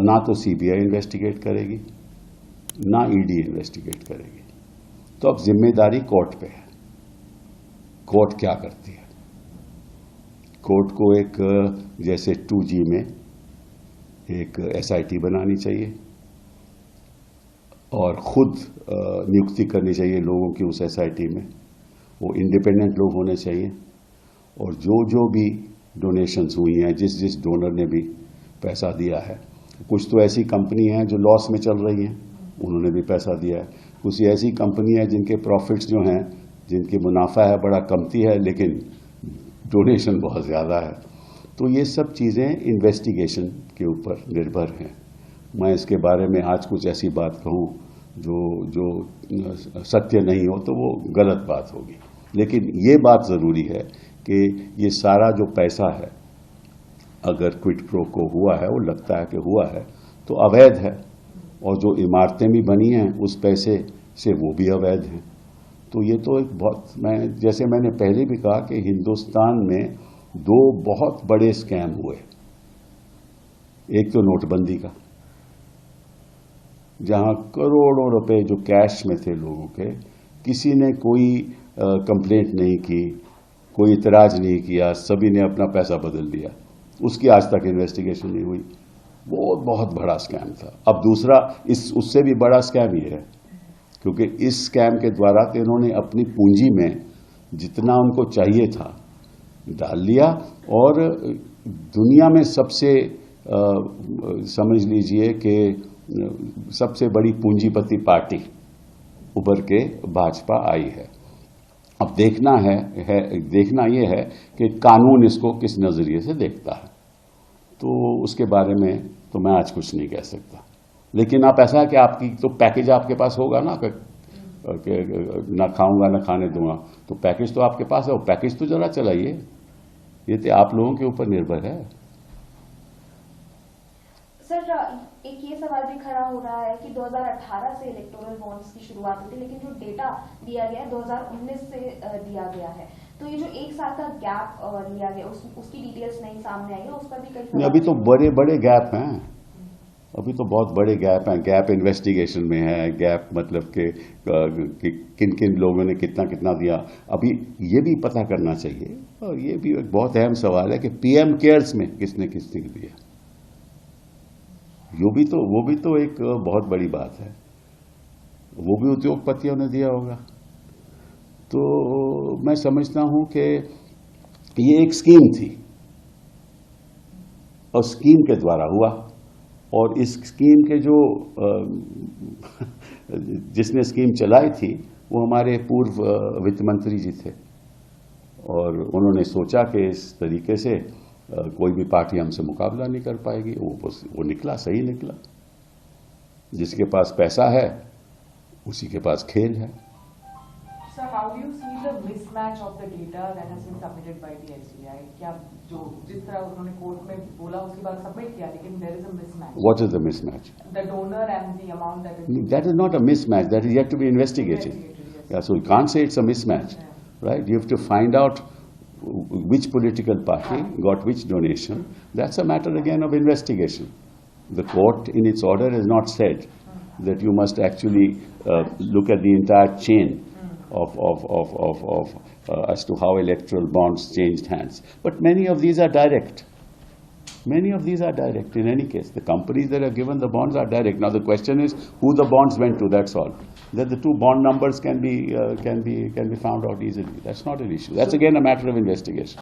ना तो CBI investigate करेगी, ना ईडी इन्वेस्टिगेट करेगी। तो अब जिम्मेदारी कोर्ट पे है। कोर्ट क्या करती है? कोर्ट को एक जैसे 2G में एक एसआईटी बनानी चाहिए और खुद नियुक्ति करनी चाहिए लोगों की उस एसआईटी में। वो इंडिपेंडेंट लोग होने चाहिए और जो भी डोनेशंस हुई हैं, जिस डोनर ने भी पैसा दिया है, कुछ तो ऐसी कंपनी हैं जो लॉस में चल रही हैं, उन्होंने भी पैसा दिया है। कुछ ऐसी कंपनी है जिनके प्रॉफिट्स जो हैं, जिनकी मुनाफा है बड़ा कमती है, लेकिन डोनेशन बहुत ज़्यादा है। तो ये सब चीज़ें इन्वेस्टिगेशन के ऊपर निर्भर हैं। मैं इसके बारे में आज कुछ ऐसी बात कहूँ जो सत्य नहीं हो तो वो गलत बात होगी। लेकिन ये बात ज़रूरी है कि ये सारा जो पैसा है, अगर क्विड प्रो को हुआ है, वो लगता है कि हुआ है, तो अवैध है। और जो इमारतें भी बनी हैं उस पैसे से, वो भी अवैध हैं। तो ये तो एक बहुत, जैसे मैंने पहले भी कहा कि हिंदुस्तान में 2 बहुत बड़े स्कैम हुए। एक तो नोटबंदी का, जहां करोड़ों रुपए जो कैश में थे लोगों के, किसी ने कोई कंप्लेंट नहीं की, कोई इतराज नहीं किया, सभी ने अपना पैसा बदल लिया, उसकी आज तक इन्वेस्टिगेशन नहीं हुई। वो बहुत बड़ा स्कैम था। अब दूसरा उससे भी बड़ा स्कैम ये है, क्योंकि इस स्कैम के द्वारा तो इन्होंने अपनी पूंजी में जितना उनको चाहिए था डाल लिया और दुनिया में सबसे समझ लीजिए कि सबसे बड़ी पूंजीपति पार्टी उभर के भाजपा आई है। अब देखना ये है कि कानून इसको किस नजरिए से देखता है। तो उसके बारे में तो मैं आज कुछ नहीं कह सकता। लेकिन आप ऐसा है कि आपकी तो पैकेज आपके पास होगा ना, कि ना खाऊंगा ना खाने दूंगा, तो पैकेज तो आपके पास है, वो पैकेज तो जरा चलाइए। ये तो आप लोगों के ऊपर निर्भर है। सर, एक ये सवाल भी खड़ा हो रहा है कि 2018 से इलेक्टोरल बॉन्ड्स की शुरुआत हुई थी, लेकिन जो डेटा दिया गया है 2019 से दिया गया है। तो ये जो 1 साल का गैप लिया गया, उसकी डिटेल्स नहीं सामने आई है, उस पर भी कई अभी तो बड़े गैप हैं। अभी तो बहुत बड़े गैप हैं। गैप इन्वेस्टिगेशन में है, गैप मतलब कि किन किन लोगों ने कितना दिया। अभी ये भी पता करना चाहिए, और ये भी एक बहुत अहम सवाल है कि पीएम केयर्स में किसने दिया। वो भी तो एक बहुत बड़ी बात है। वो भी उद्योगपतियों ने दिया होगा। तो मैं समझता हूं कि ये एक स्कीम थी और स्कीम के द्वारा हुआ, और इस स्कीम के जो जिसने स्कीम चलाई थी वो हमारे पूर्व वित्त मंत्री जी थे, और उन्होंने सोचा कि इस तरीके से कोई भी पार्टी हमसे मुकाबला नहीं कर पाएगी। वो निकला, सही निकला। जिसके पास पैसा है उसी के पास खेल है। Sir, how do you see the mismatch of the data that has been submitted by the SBI? क्या जो जिस तरह उन्होंने कोर्ट में बोला उसके बाद सबमिट किया, लेकिन there is a mismatch. What is the mismatch? The donor and the amount that is. That is not a mismatch. That is yet to be investigated. Yes. Yeah, so you can't say it's a mismatch, right? You have to find out which political party got which donation. That's a matter again of investigation. The court in its order has not said that you must actually look at the entire chain of as to how electoral bonds changed hands. But many of these are direct. Many of these are direct in any case. The companies that are given the bonds are direct. Now the question is who the bonds went to, that's all. That the 2 bond numbers can be found out easily. That's not an issue. That's again a matter of investigation.